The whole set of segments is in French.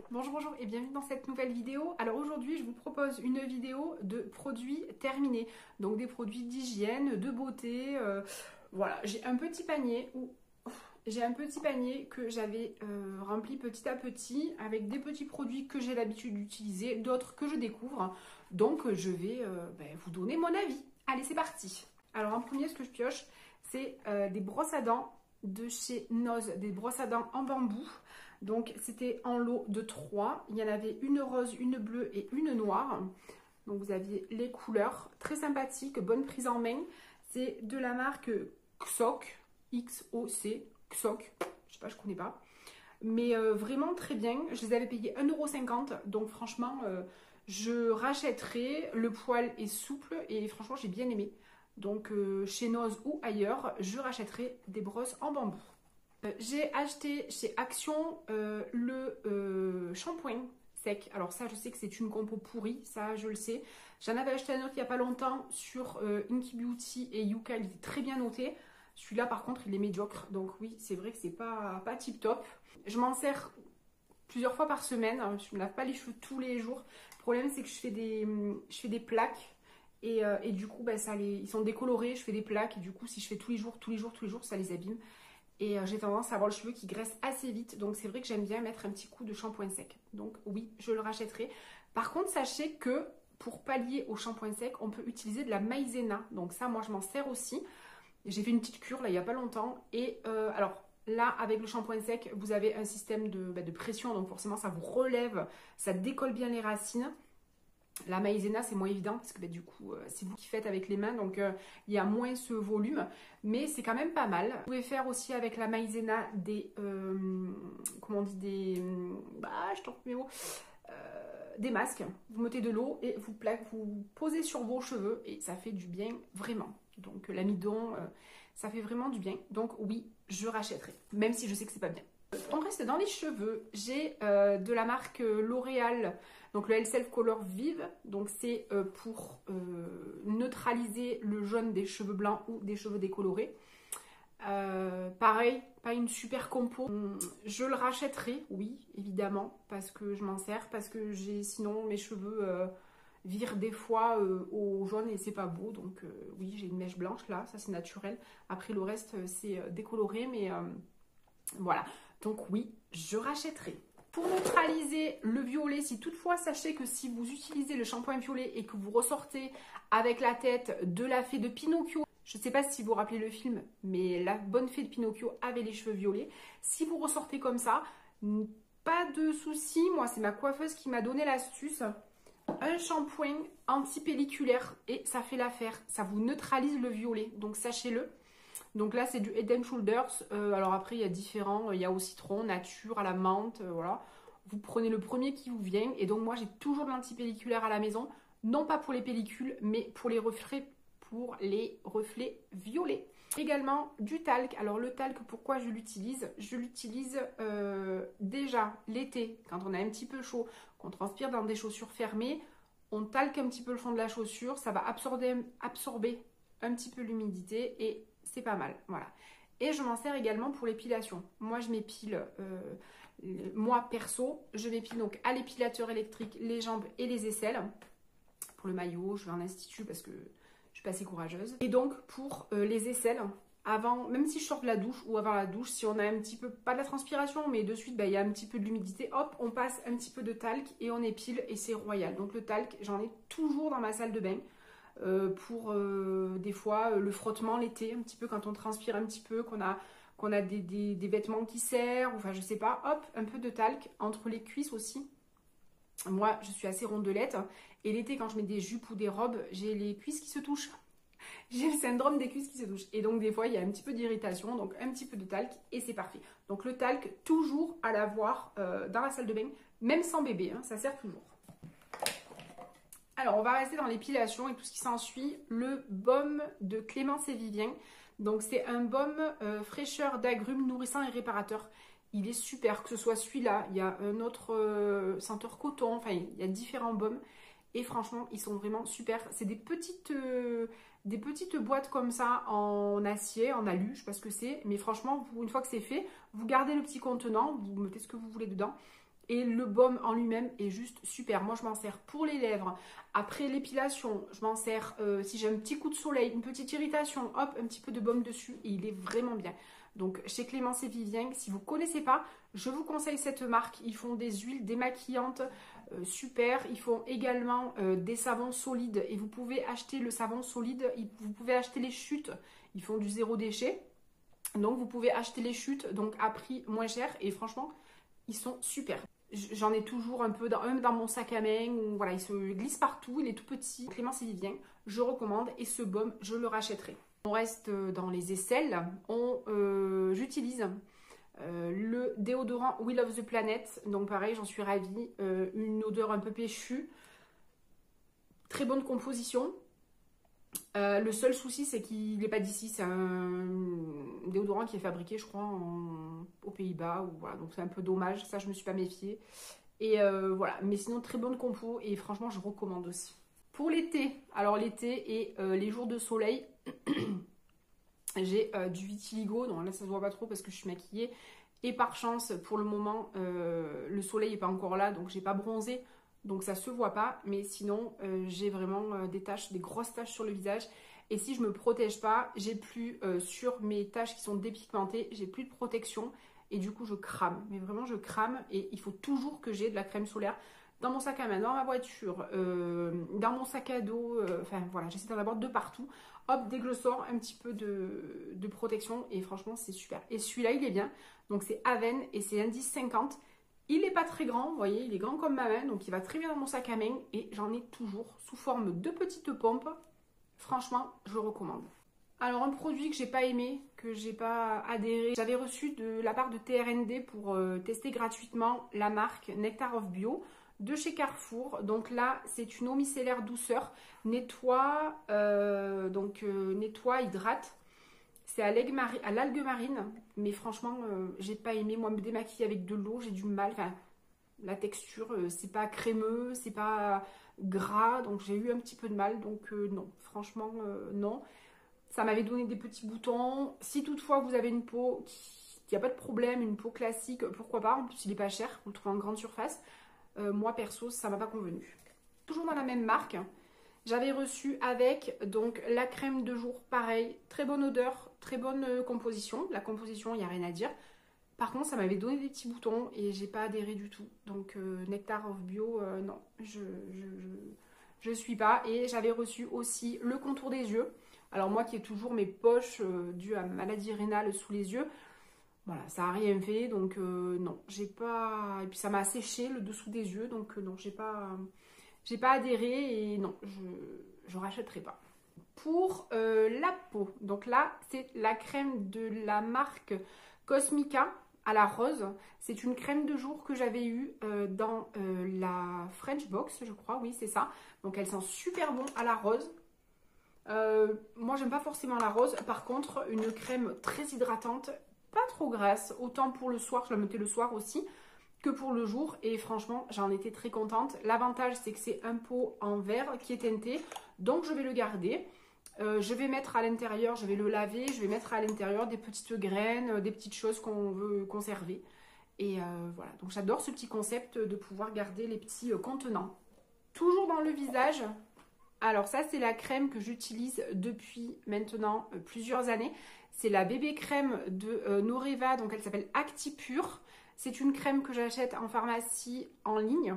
Bonjour et bienvenue dans cette nouvelle vidéo. Alors aujourd'hui je vous propose une vidéo de produits terminés, donc des produits d'hygiène, de beauté. Voilà, j'ai un petit panier que j'avais rempli petit à petit avec des petits produits que j'ai l'habitude d'utiliser, d'autres que je découvre. Donc je vais vous donner mon avis. Allez, c'est parti. Alors en premier, ce que je pioche, c'est des brosses à dents de chez Noz, des brosses à dents en bambou. Donc c'était en lot de 3, il y en avait une rose, une bleue et une noire. Donc vous aviez les couleurs, très sympathiques, bonne prise en main. C'est de la marque Xoc, X-O-C, Xoc, je sais pas, je connais pas. Mais vraiment très bien, je les avais payés 1,50 €, donc franchement je rachèterai, le poil est souple et franchement j'ai bien aimé. Donc chez Noz ou ailleurs, je rachèterai des brosses en bambou. J'ai acheté chez Action le shampoing sec. Alors ça, je sais que c'est une compo pourrie, ça je le sais. J'en avais acheté un autre il n'y a pas longtemps sur Inky Beauty et Yuka, il était très bien noté. Celui-là par contre, il est médiocre. Donc oui, c'est vrai que c'est pas tip top. Je m'en sers plusieurs fois par semaine. Je ne me lave pas les cheveux tous les jours. Le problème, c'est que je fais des plaques. Et du coup, ils sont décolorés, je fais des plaques. Et du coup, si je fais tous les jours, ça les abîme. Et j'ai tendance à avoir le cheveu qui graisse assez vite. Donc c'est vrai que j'aime bien mettre un petit coup de shampoing sec. Donc oui, je le rachèterai. Par contre, sachez que pour pallier au shampoing sec, on peut utiliser de la maïzena. Donc ça, moi, je m'en sers aussi. J'ai fait une petite cure là, il n'y a pas longtemps. Et alors là, avec le shampoing sec, vous avez un système de pression. Donc forcément, ça vous relève, ça décolle bien les racines. La maïzena, c'est moins évident parce que du coup, c'est vous qui faites avec les mains, donc il y a moins ce volume, mais c'est quand même pas mal. Vous pouvez faire aussi avec la maïzena des masques. Vous mettez de l'eau et vous posez sur vos cheveux et ça fait du bien vraiment. Donc l'amidon, ça fait vraiment du bien. Donc oui, je rachèterai, même si je sais que c'est pas bien. On reste dans les cheveux, j'ai de la marque L'Oréal, donc le Elf Color Vive, donc c'est pour neutraliser le jaune des cheveux blancs ou des cheveux décolorés. Pareil, pas une super compo, je le rachèterai, oui, évidemment, parce que je m'en sers, parce que sinon mes cheveux virent des fois au jaune et c'est pas beau, donc oui, j'ai une mèche blanche là, ça c'est naturel. Après le reste c'est décoloré, mais voilà. Donc oui, je rachèterai. Pour neutraliser le violet, si toutefois, sachez que si vous utilisez le shampoing violet et que vous ressortez avec la tête de la fée de Pinocchio, je ne sais pas si vous vous rappelez le film, mais la bonne fée de Pinocchio avait les cheveux violets. Si vous ressortez comme ça, pas de souci. Moi, c'est ma coiffeuse qui m'a donné l'astuce. Un shampoing anti-pelliculaire et ça fait l'affaire. Ça vous neutralise le violet, donc sachez-le. Donc là, c'est du Head & Shoulders. Alors après, il y a différents. Il y a au citron, nature, à la menthe. Voilà. Vous prenez le premier qui vous vient. Et donc moi, j'ai toujours de l'antipelliculaire à la maison. Non pas pour les pellicules, mais pour les reflets violets. Également du talc. Alors le talc, pourquoi je l'utilise? Je l'utilise déjà l'été, quand on a un petit peu chaud, qu'on transpire dans des chaussures fermées. On talque un petit peu le fond de la chaussure. Ça va absorber un petit peu l'humidité et c'est pas mal, voilà. Et je m'en sers également pour l'épilation. Moi, je m'épile, moi perso, je m'épile donc à l'épilateur électrique les jambes et les aisselles. Pour le maillot, je vais en institut parce que je suis pas assez courageuse. Et donc, pour les aisselles, avant, même si je sors de la douche ou avant la douche, si on a un petit peu, pas de la transpiration, mais de suite, il y a un petit peu de l'humidité, hop, on passe un petit peu de talc et on épile et c'est royal. Donc le talc, j'en ai toujours dans ma salle de bain. Pour des fois le frottement l'été, un petit peu quand on transpire un petit peu, qu'on a des vêtements qui serrent, enfin je sais pas, hop, un peu de talc entre les cuisses aussi. Moi je suis assez rondelette et l'été quand je mets des jupes ou des robes, j'ai les cuisses qui se touchent. J'ai le syndrome des cuisses qui se touchent et donc des fois il y a un petit peu d'irritation, donc un petit peu de talc et c'est parfait. Donc le talc toujours à l'avoir dans la salle de bain, même sans bébé, hein, ça sert toujours. Alors, on va rester dans l'épilation et tout ce qui s'ensuit, le baume de Clémence et Vivien. Donc, c'est un baume fraîcheur d'agrumes nourrissant et réparateur. Il est super, que ce soit celui-là, il y a un autre senteur coton, enfin, il y a différents baumes. Et franchement, ils sont vraiment super. C'est des petites boîtes comme ça en acier, en alu, je sais pas ce que c'est. Mais franchement, une fois que c'est fait, vous gardez le petit contenant, vous mettez ce que vous voulez dedans. Et le baume en lui-même est juste super. Moi, je m'en sers pour les lèvres. Après l'épilation, je m'en sers si j'ai un petit coup de soleil, une petite irritation, hop, un petit peu de baume dessus. Et il est vraiment bien. Donc, chez Clémence et Vivien, si vous ne connaissez pas, je vous conseille cette marque. Ils font des huiles démaquillantes super. Ils font également des savons solides. Et vous pouvez acheter le savon solide. Vous pouvez acheter les chutes. Ils font du zéro déchet. Donc, vous pouvez acheter les chutes donc à prix moins cher. Et franchement, ils sont super. J'en ai toujours un peu, même dans mon sac à main. Où, voilà, il se glisse partout. Il est tout petit. Clémence et Vivien, je recommande. Et ce baume, je le rachèterai. On reste dans les aisselles. J'utilise le déodorant We Love the Planet. Donc pareil, j'en suis ravie. Une odeur un peu péchue. Très bonne composition. Le seul souci, c'est qu'il n'est pas d'ici. C'est un déodorant qui est fabriqué, je crois, aux Pays-Bas. Voilà, donc c'est un peu dommage. Ça, je ne me suis pas méfiée. Et voilà. Mais sinon, très bonne compo. Et franchement, je recommande aussi. Pour l'été, alors l'été et les jours de soleil, j'ai du vitiligo. Donc là, ça se voit pas trop parce que je suis maquillée. Et par chance, pour le moment, le soleil n'est pas encore là. Donc, j'ai pas bronzé. Donc, ça se voit pas. Mais sinon, j'ai vraiment des taches, des grosses taches sur le visage. Et si je me protège pas, j'ai plus sur mes taches qui sont dépigmentées, j'ai plus de protection. Et du coup, je crame. Mais vraiment, je crame. Et il faut toujours que j'ai de la crème solaire dans mon sac à main, dans ma voiture, dans mon sac à dos, enfin voilà, j'essaie d'en avoir de partout. Hop, dès que je sors, un petit peu de protection et franchement, c'est super. Et celui-là, il est bien. Donc, c'est Aven et c'est indice 50. Il n'est pas très grand, vous voyez, il est grand comme ma main, donc il va très bien dans mon sac à main et j'en ai toujours sous forme de petites pompes. Franchement, je recommande. Alors, un produit que j'ai pas aimé, que j'ai pas adhéré, j'avais reçu de la part de TRND pour tester gratuitement la marque Nectar of Bio de chez Carrefour. Donc là, c'est une eau micellaire douceur, nettoie, nettoie, hydrate. C'est à l'algue marine, mais franchement, j'ai pas aimé. Moi, me démaquiller avec de l'eau, j'ai du mal. Enfin, la texture, c'est pas crémeux, c'est pas gras, donc j'ai eu un petit peu de mal. Donc non, franchement, non. Ça m'avait donné des petits boutons. Si toutefois vous avez une peau qui n'a pas de problème, une peau classique, pourquoi pas. En plus, il n'est pas cher, vous le trouvez en grande surface. Moi, perso, ça m'a pas convenu. Toujours dans la même marque, j'avais reçu avec donc la crème de jour, pareil, très bonne odeur, très bonne composition. La composition, il n'y a rien à dire. Par contre, ça m'avait donné des petits boutons et j'ai pas adhéré du tout. Donc, Nectar of Bio, non, je suis pas. Et j'avais reçu aussi le contour des yeux. Alors moi qui ai toujours mes poches dues à maladie rénale sous les yeux, voilà, ça n'a rien fait, donc non, j'ai pas... Et puis ça m'a asséché le dessous des yeux, donc non, j'ai pas adhéré et non, je rachèterai pas. Pour la peau, donc là, c'est la crème de la marque Cosmica à la rose. C'est une crème de jour que j'avais eue dans la French Box, je crois, oui, c'est ça. Donc elle sent super bon à la rose. Moi j'aime pas forcément la rose, par contre une crème très hydratante, pas trop grasse, autant pour le soir, je la mettais le soir aussi que pour le jour et franchement j'en étais très contente. L'avantage c'est que c'est un pot en verre qui est teinté, donc je vais le garder. Je vais mettre à l'intérieur, je vais le laver, je vais mettre à l'intérieur des petites graines, des petites choses qu'on veut conserver et voilà, donc j'adore ce petit concept de pouvoir garder les petits contenants. Toujours dans le visage. Alors ça, c'est la crème que j'utilise depuis maintenant plusieurs années. C'est la bébé crème de Noreva, donc elle s'appelle ActiPure. C'est une crème que j'achète en pharmacie en ligne.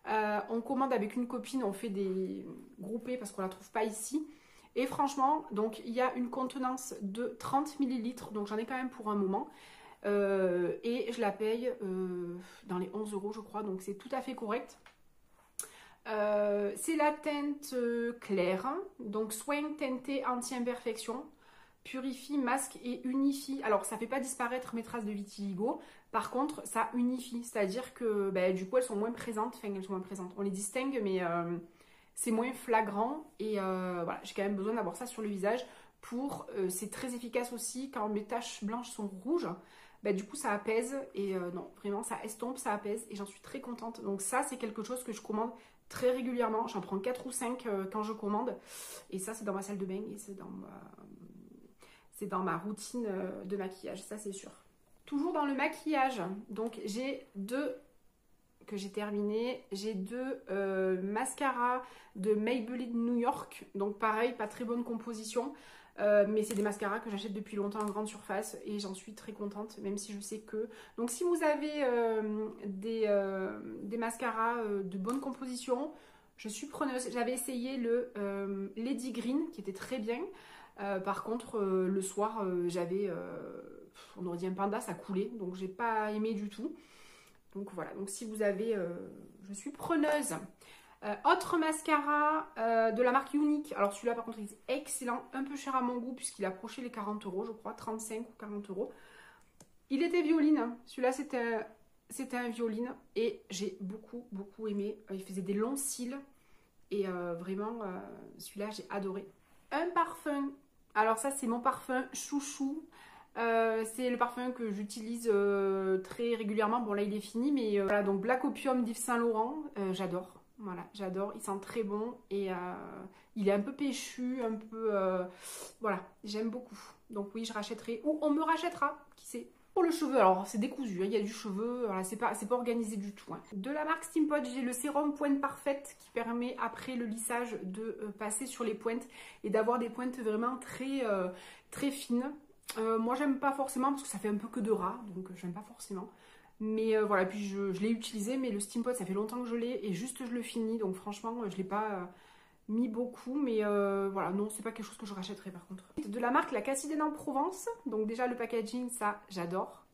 On commande avec une copine, on fait des groupés parce qu'on ne la trouve pas ici. Et franchement, donc il y a une contenance de 30 ml, donc j'en ai quand même pour un moment. Et je la paye dans les 11 € je crois, donc c'est tout à fait correct. C'est la teinte claire, donc soin teinté anti-imperfection, purifie, masque et unifie. Alors ça fait pas disparaître mes traces de vitiligo, par contre ça unifie, c'est-à-dire que du coup elles sont moins présentes, on les distingue mais c'est moins flagrant et voilà, j'ai quand même besoin d'avoir ça sur le visage pour, c'est très efficace aussi quand mes taches blanches sont rouges. Du coup ça apaise et non vraiment ça estompe, ça apaise et j'en suis très contente. Donc ça c'est quelque chose que je commande très régulièrement, j'en prends 4 ou 5 quand je commande et ça c'est dans ma salle de bain et c'est dans ma routine de maquillage, ça c'est sûr. Toujours dans le maquillage, donc j'ai deux que j'ai terminé. J'ai 2 mascaras de Maybelline New York. Donc pareil, pas très bonne composition. Mais c'est des mascaras que j'achète depuis longtemps en grande surface et j'en suis très contente, même si je sais que... Donc si vous avez des mascaras de bonne composition, je suis preneuse. J'avais essayé le Lady Green qui était très bien. Par contre, le soir, j'avais... on aurait dit un panda, ça coulait. Donc j'ai pas aimé du tout. Donc voilà, donc si vous avez... je suis preneuse. Autre mascara de la marque Unique. Alors celui-là par contre il est excellent, un peu cher à mon goût puisqu'il approchait les 40 € je crois, 35 ou 40 €. Il était violine, celui-là c'était un violine et j'ai beaucoup aimé. Il faisait des longs cils et vraiment celui-là j'ai adoré. Un parfum, alors ça c'est mon parfum chouchou. C'est le parfum que j'utilise très régulièrement. Bon là il est fini mais voilà, donc Black Opium d'Yves Saint Laurent, j'adore. Voilà, j'adore, il sent très bon et il est un peu péchu, un peu... voilà, j'aime beaucoup. Donc oui, je rachèterai, ou on me rachètera, qui sait. Pour le cheveu, alors c'est décousu, hein, il y a du cheveu, voilà, c'est pas organisé du tout. Hein. De la marque Steampod, j'ai le sérum pointe parfaite qui permet après le lissage de passer sur les pointes et d'avoir des pointes vraiment très fines. Moi j'aime pas forcément parce que ça fait un peu que de ras, donc j'aime pas forcément. Mais voilà, puis je l'ai utilisé, mais le Steampod, ça fait longtemps que je l'ai et juste je le finis. Donc franchement, je ne l'ai pas mis beaucoup, mais voilà, non, c'est pas quelque chose que je rachèterai par contre. De la marque La Cassidène en Provence, donc déjà le packaging, ça, j'adore.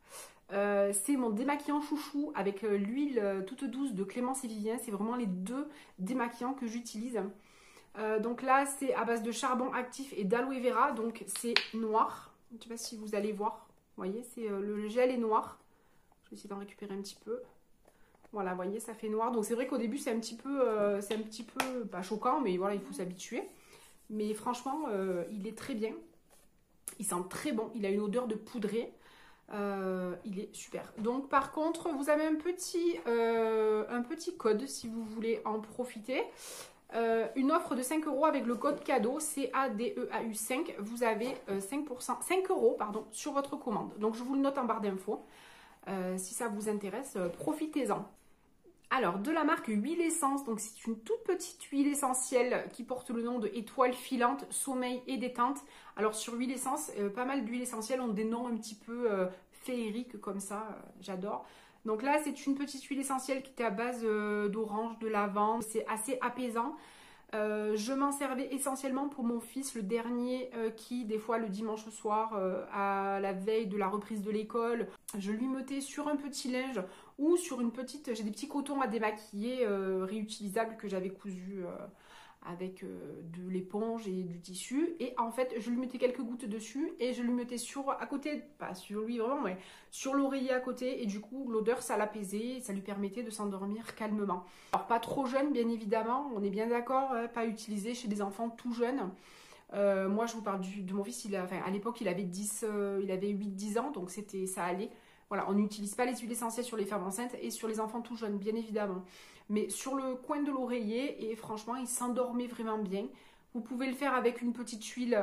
C'est mon démaquillant chouchou avec l'huile toute douce de Clémence et Vivien. C'est vraiment les 2 démaquillants que j'utilise. Donc là, c'est à base de charbon actif et d'aloe vera, donc c'est noir. Je ne sais pas si vous allez voir, vous voyez, c'est le gel est noir. Je vais essayer d'en récupérer un petit peu. Voilà, vous voyez, ça fait noir. Donc c'est vrai qu'au début, c'est un petit peu pas choquant, mais voilà, il faut s'habituer. Mais franchement, il est très bien. Il sent très bon. Il a une odeur de poudré. Il est super. Donc par contre, vous avez un petit code si vous voulez en profiter. Une offre de 5 € avec le code cadeau CADEAU5. Vous avez 5 € pardon, sur votre commande. Donc je vous le note en barre d'infos. Si ça vous intéresse, profitez-en. Alors, de la marque Huile Essence, donc c'est une toute petite huile essentielle qui porte le nom de étoile filante, sommeil et détente. Alors sur Huile Essence, pas mal d'huiles essentielles ont des noms un petit peu féeriques comme ça, j'adore. Donc là, c'est une petite huile essentielle qui était à base d'orange, de lavande, c'est assez apaisant. Je m'en servais essentiellement pour mon fils, le dernier qui, des fois, le dimanche soir, à la veille de la reprise de l'école, je lui mettais sur un petit linge ou sur une petite... J'ai des petits cotons à démaquiller réutilisables que j'avais cousus avec de l'éponge et du tissu. Et en fait, je lui mettais quelques gouttes dessus et je lui mettais à côté, pas sur lui vraiment, mais sur l'oreiller à côté. Et du coup, l'odeur, ça l'apaisait et ça lui permettait de s'endormir calmement. Alors, pas trop jeune, bien évidemment, on est bien d'accord, hein, pas utilisé chez des enfants tout jeunes. Moi, je vous parle de mon fils, à l'époque, il avait 8-10 ans, donc ça allait. Voilà, on n'utilise pas les huiles essentielles sur les femmes enceintes et sur les enfants tout jeunes, bien évidemment. Mais sur le coin de l'oreiller, et franchement, il s'endormait vraiment bien. Vous pouvez le faire avec une petite huile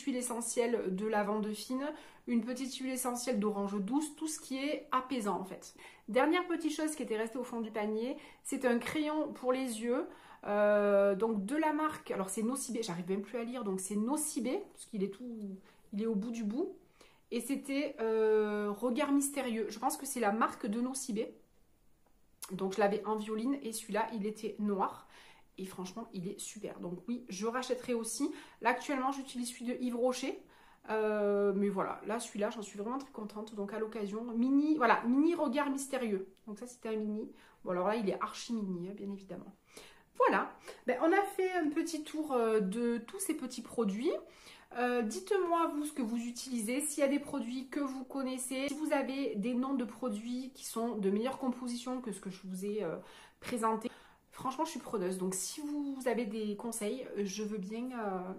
essentielle de lavande fine, une petite huile essentielle d'orange douce, tout ce qui est apaisant en fait. Dernière petite chose qui était restée au fond du panier, c'est un crayon pour les yeux. Donc de la marque, alors c'est Nocibé, j'arrive même plus à lire, donc c'est Nocibé, parce qu'il est au bout du bout. Et c'était Regard Mystérieux. Je pense que c'est la marque de Nocibé. Donc je l'avais en violine et celui-là, il était noir. Et franchement, il est super. Donc oui, je rachèterai aussi. Là, actuellement, j'utilise celui de Yves Rocher. Mais voilà, là, celui-là, j'en suis vraiment très contente. Donc à l'occasion, mini Regard Mystérieux. Donc ça, c'était un mini. Bon, alors là, il est archi mini, hein, bien évidemment. Voilà, ben, on a fait un petit tour de tous ces petits produits. Dites-moi vous ce que vous utilisez, s'il y a des produits que vous connaissez, si vous avez des noms de produits qui sont de meilleure composition que ce que je vous ai présenté. Franchement, je suis preneuse, donc si vous avez des conseils, je veux bien,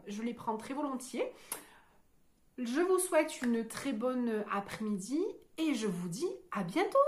je les prends très volontiers. Je vous souhaite une très bonne après-midi et je vous dis à bientôt.